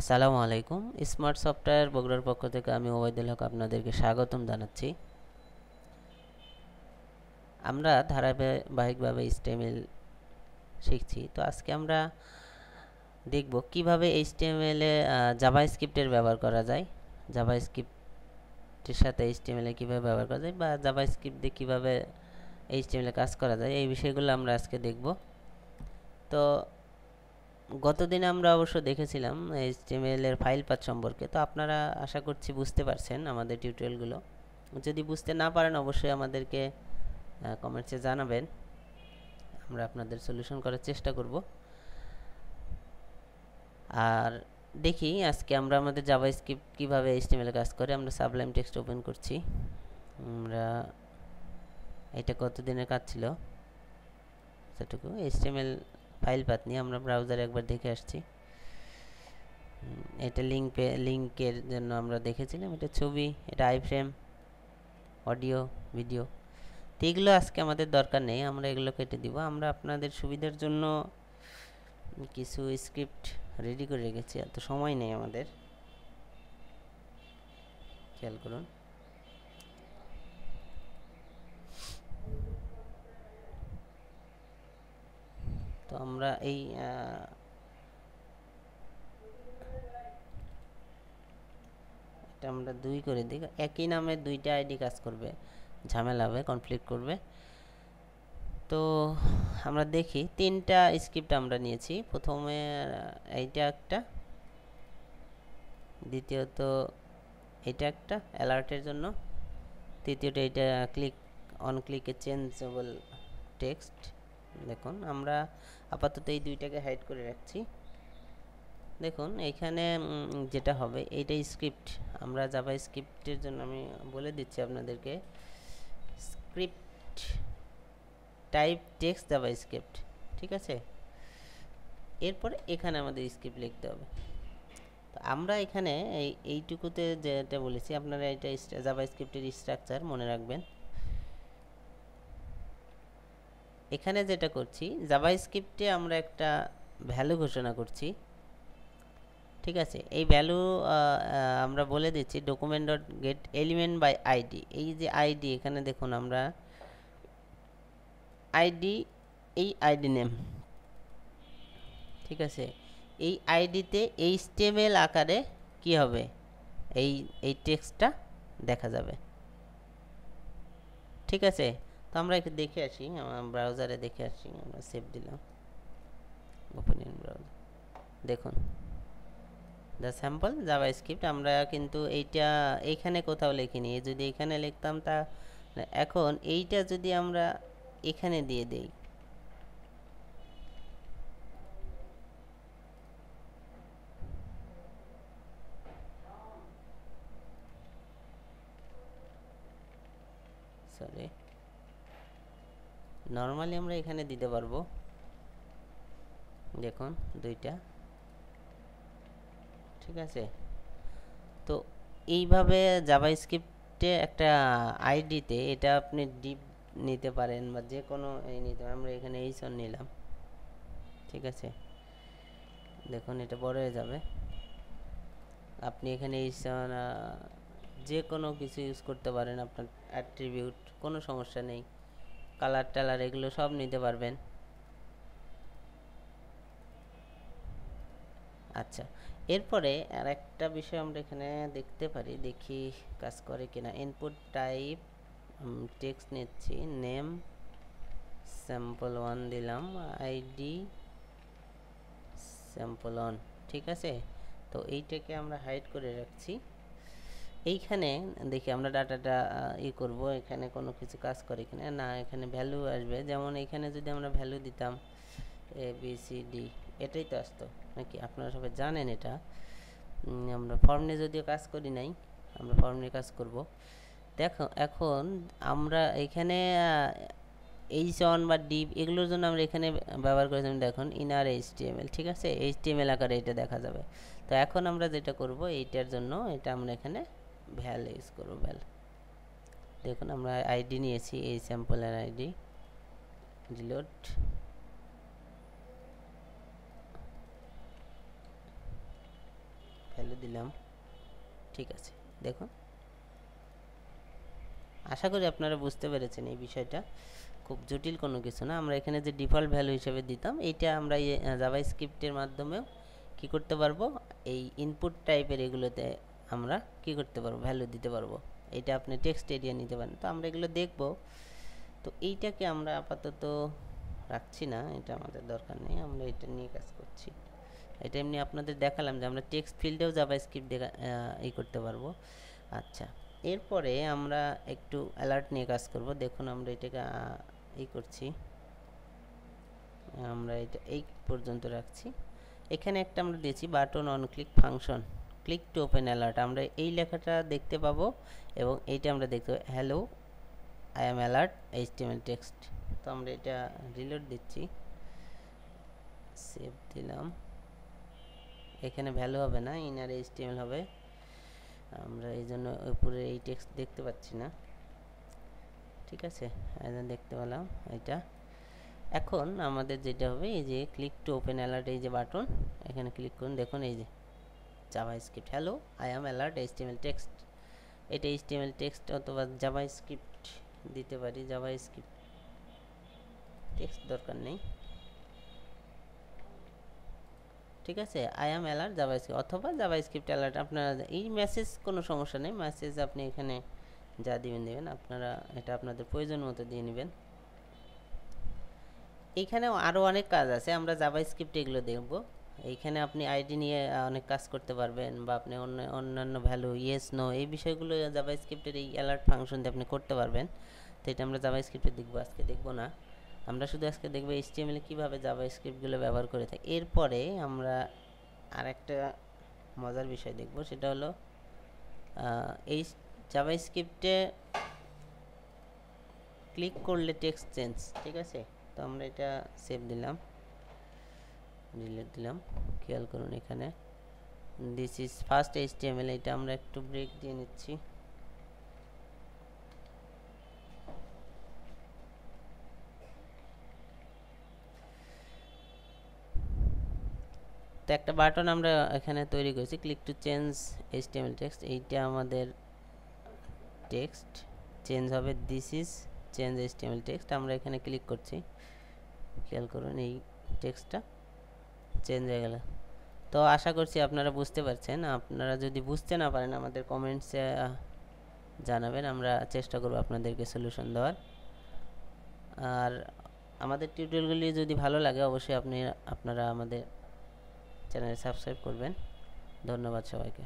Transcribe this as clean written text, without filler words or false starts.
আসসালামু আলাইকুম। Smart software বগুড়ার পক্ষ থেকে আমি ওবায়দুল হক আপনাদেরকে স্বাগতম জানাচ্ছি। আমরা ধারাবাহিকভাবে এইচটিএমএল শিখছি। তো আজকে আমরা দেখব কিভাবে এইচটিএমএল এ জাভাস্ক্রিপ্টের ব্যবহার করা যায়, জাভাস্ক্রিপ্টের সাথে এইচটিএমএল এ কীভাবে ব্যবহার করা যায় বা জাভাস্ক্রিপ্ট দিয়ে কীভাবে এইচটিএমএল এ কাজ করা যায়, এই বিষয়গুলো আমরা আজকে দেখব। তো গতদিন আমরা অবশ্য দেখেছিলাম এইচটিএমএল এর ফাইল পাথ সম্পর্কে। তো আপনারা আশা করছি বুঝতে পারছেন আমাদের টিউটোরিয়ালগুলো। যদি বুঝতে না পারেন অবশ্যই আমাদেরকে কমেন্টসে জানাবেন, আমরা আপনাদের সলিউশন করার চেষ্টা করব। আর দেখি আজকে আমরা আমাদের জাভাস্ক্রিপ্ট কীভাবে এইচটিএমএল এ কাজ করে। আমরা সাবলাইম টেক্সট ওপেন করছি। আমরা এটা কতদিনের কাজ ছিল সেটুকু এইচটিএমএল ফাইল পাথ নিয়ে আমরা ব্রাউজারে একবার দেখে আসছি। এটা লিঙ্কের জন্য আমরা দেখেছিলাম। এটা ছবি, এটা আইফ্রেম, অডিও, ভিডিও। তো এগুলো আজকে আমাদের দরকার নেই, আমরা এগুলো কেটে দিব। আমরা আপনাদের সুবিধার জন্য কিছু স্ক্রিপ্ট রেডি করে রেখেছি, এত সময় নেই আমাদের, খেয়াল করুন। তো আমরা এটা আমরা 2 করে দিই। একই নামে দুইটা আইডি কাজ করবে, ঝামেলা হবে, কনফ্লিক্ট করবে। তো আমরা দেখি 3টা স্ক্রিপ্ট আমরা নিয়েছি। প্রথমে এইটা একটা, দ্বিতীয়ত এটা একটা অ্যালার্টের জন্য, তৃতীয়টা এটা ক্লিকে চেঞ্জেবল টেক্সট। দেখুন আমরা আপাতত এই দুইটাকে হাইড করে রাখছি। দেখুন এইখানে যেটা হবে এইটা স্ক্রিপ্ট। আমরা জাভাস্ক্রিপ্টের জন্য আমি বলে দিচ্ছি আপনাদেরকে, স্ক্রিপ্ট টাইপ টেক্সট জাভাস্ক্রিপ্ট, ঠিক আছে। এরপরে এখানে আমাদের স্ক্রিপ্ট লিখতে হবে। তো আমরা এখানে এইটুকুতে যেটা বলেছি, আপনারা এটা জাভাস্ক্রিপ্টের স্ট্রাকচার মনে রাখবেন। এখানে যেটা করছি, জাভাস্ক্রিপ্টে আমরা একটা ভ্যালু ঘোষণা করছি, ঠিক আছে। এই ভ্যালু আমরা বলে দিচ্ছি document dot get element by ID. এই যে আইডি, এখানে দেখুন আমরা আইডি, এই আইডি নেম, ঠিক আছে। এই আইডিতে এইচটিএমএল আকারে কি হবে, এই টেক্সটটা দেখা যাবে, ঠিক আছে। তো আমরা একটু দেখে আসি, আমার ব্রাউজারে দেখে আসি। আমরা সেভ দিলাম, ওপেন ইন ব্রাউজার। দেখুন দ্য স্যাম্পল জাভাস্ক্রিপ্ট। আমরা কিন্তু এইখানে কোথাও লিখিনি। যদি এখানে লিখতাম, তা এখন এইটা যদি আমরা এখানে দিয়ে দেই, সরি, নর্মালি আমরা এখানে দিতে পারবো। দেখুন দুইটা, ঠিক আছে। তো এইভাবে জাভাস্ক্রিপ্টে একটা আইডিতে এটা আপনি ডিপ নিতে পারেন বা যে কোনো নিতে পারেন। আমরা এখানে এইচন নিলাম, ঠিক আছে। দেখুন এটা বড় হয়ে যাবে। আপনি এখানে এইচন যে কোনো কিছু ইউজ করতে পারেন, আপনার অ্যাট্রিবিউট, কোনো সমস্যা নেই। কালার টালার এগুলো সব নিতে পারবেন। আচ্ছা, এরপরে আর একটা বিষয় আমরা এখানে দেখতে পারি, দেখি কাজ করে কিনা। ইনপুট টাইপ টেক্সট নিচ্ছি, নেম স্যাম্পল1 দিলাম, আইডি স্যাম্পল1, ঠিক আছে। তো এইটাকে আমরা হাইড করে রাখছি। এইখানে দেখি আমরা ডাটাটা করব, এখানে কোনো কিছু কাজ করে কিনা। না, এখানে ভ্যালু আসবে। যেমন এখানে যদি আমরা ভ্যালু দিতাম ABCD, এটাই তো আসতো নাকি, আপনারা সবাই জানেন এটা। আমরা ফর্ম নিয়ে যদিও কাজ করি নাই, আমরা ফর্ম নিয়ে কাজ করব। দেখো এখন আমরা এখানে এইচ1 বা ডিপ এগুলোর জন্য আমরা এখানে ব্যবহার করেছিলাম, দেখুন ইনার এইচটিএমএল, ঠিক আছে। এইচটিএমএল আকারে এটা দেখা যাবে। তো এখন আমরা যেটা করব, এইটার জন্য এটা আমরা এখানে ভ্যাল ইউজ করব, ভ্যাল। দেখুন আমরা আইডি নিয়েছি, এই স্যাম্পলের আইডি, রিলোড। হ্যালো দিলাম, ঠিক আছে। দেখুন, আশা করি আপনারা বুঝতে পেরেছেন এই বিষয়টা খুব জটিল কোনো কিছু না। আমরা এখানে যে ডিফল্ট ভ্যালু হিসেবে দিতাম, এইটা আমরা জাভাস্ক্রিপ্টের মাধ্যমেও কি করতে পারবো, এই ইনপুট টাইপের এগুলোতে আমরা কি করতে পারবো, ভ্যালু দিতে পারবো। এটা আপনি টেক্সট এরিয়া নিতে পারেন, তো আমরা এগুলো দেখব। তো এইটাকে আমরা আপাতত রাখছি না, এটা আমাদের দরকার নেই, আমরা এটা নিয়ে কাজ করছি। এটা এমনি আপনাদের দেখালাম যে আমরা টেক্সট ফিল্ডেও জাভাস্ক্রিপ্ট এই করতে পারবো। আচ্ছা, এরপরে আমরা একটু অ্যালার্ট নিয়ে কাজ করব। দেখুন আমরা এটাকে এই করছি, আমরা এটা এই পর্যন্ত রাখছি। এখানে একটা আমরা দিয়েছি button on click function, click to open alert. আমরা এই লেখাটা দেখতে পাবো এবং এইটা আমরা দেখতে পাবো, hello I am alert HTML text. তো আমরা এটা রিলোড দিচ্ছি, সেভ দিলাম। এখানে ভ্যালু হবে না, ইনার এইচটিএমএল হবে। আমরা এই জন্য উপরে এই টেক্সট দেখতে পাচ্ছি না, ঠিক আছে, দেখতে পেলাম এটা। এখন আমাদের যেটা হবে, এই যে ক্লিক টু ওপেন অ্যালার্ট, এই যে বাটন, এখানে ক্লিক করুন। দেখুন এই যে JavaScript, hello I am alert HTML text. এটা এইচটিএমএল টেক্সট অথবা জাভাস্ক্রিপ্ট দিতে পারি, জাভাস্ক্রিপ্ট টেক্সট দরকার নেই, ঠিক আছে। আই অ্যাম অ্যালার্ট জাভাস্ক্রিপ্ট অথবা জাভাস্ক্রিপ্ট অ্যালার্ট, আপনারা এই মেসেজ কোনো সমস্যা নেই, মেসেজ আপনি এখানে যা দিবেন আপনারা এটা আপনাদের প্রয়োজন মতো দিয়ে নেবেন। এইখানেও আরও অনেক কাজ আছে, আমরা জাভাস্ক্রিপ্ট এগুলো দেখব। এইখানে আপনি আইডি নিয়ে অনেক কাজ করতে পারবেন, বা আপনি অন্যান্য ভ্যালু ইয়েস নো এই বিষয়গুলো জাভাস্ক্রিপ্টের এই অ্যালার্ট ফাংশন দিয়ে আপনি করতে পারবেন। তো এটা আমরা জাভাস্ক্রিপ্টে দেখব, আজকে দেখব না। আমরা শুধু আজকে দেখব এইচটিএমএল কীভাবে জাভাস্ক্রিপ্টগুলো ব্যবহার করে থাকি। এরপরে আমরা আরেকটা মজার বিষয় দেখব, সেটা হলো এই জাভাস্ক্রিপ্টে ক্লিক করলে টেক্সট চেঞ্জ, ঠিক আছে। তো আমরা এটা সেভ দিলাম, ডিলিট দিলাম। খেয়াল করুন এখানে দিস ইজ ফার্স্ট এইচটিএমএল, এটা আমরা একটু ব্রেক দিয়ে নিচ্ছি। তো একটা বাটন আমরা এখানে তৈরি করেছি, click to change HTML text. এইটা আমাদের টেক্সট চেঞ্জ হবে, this is change HTML text. আমরা এখানে ক্লিক করছি, খেয়াল করুন এই টেক্সটটা চেঞ্জ হয়ে গেল। তো আশা করছি আপনারা বুঝতে পারছেন। আপনারা যদি বুঝতে না পারেন আমাদের কমেন্টসে জানাবেন, আমরা চেষ্টা করব আপনাদেরকে সলিউশন দেওয়ার। আর আমাদের টিউটোরিয়ালগুলি যদি ভালো লাগে অবশ্যই আপনারা আমাদের চ্যানেলে সাবস্ক্রাইব করবেন। ধন্যবাদ সবাইকে।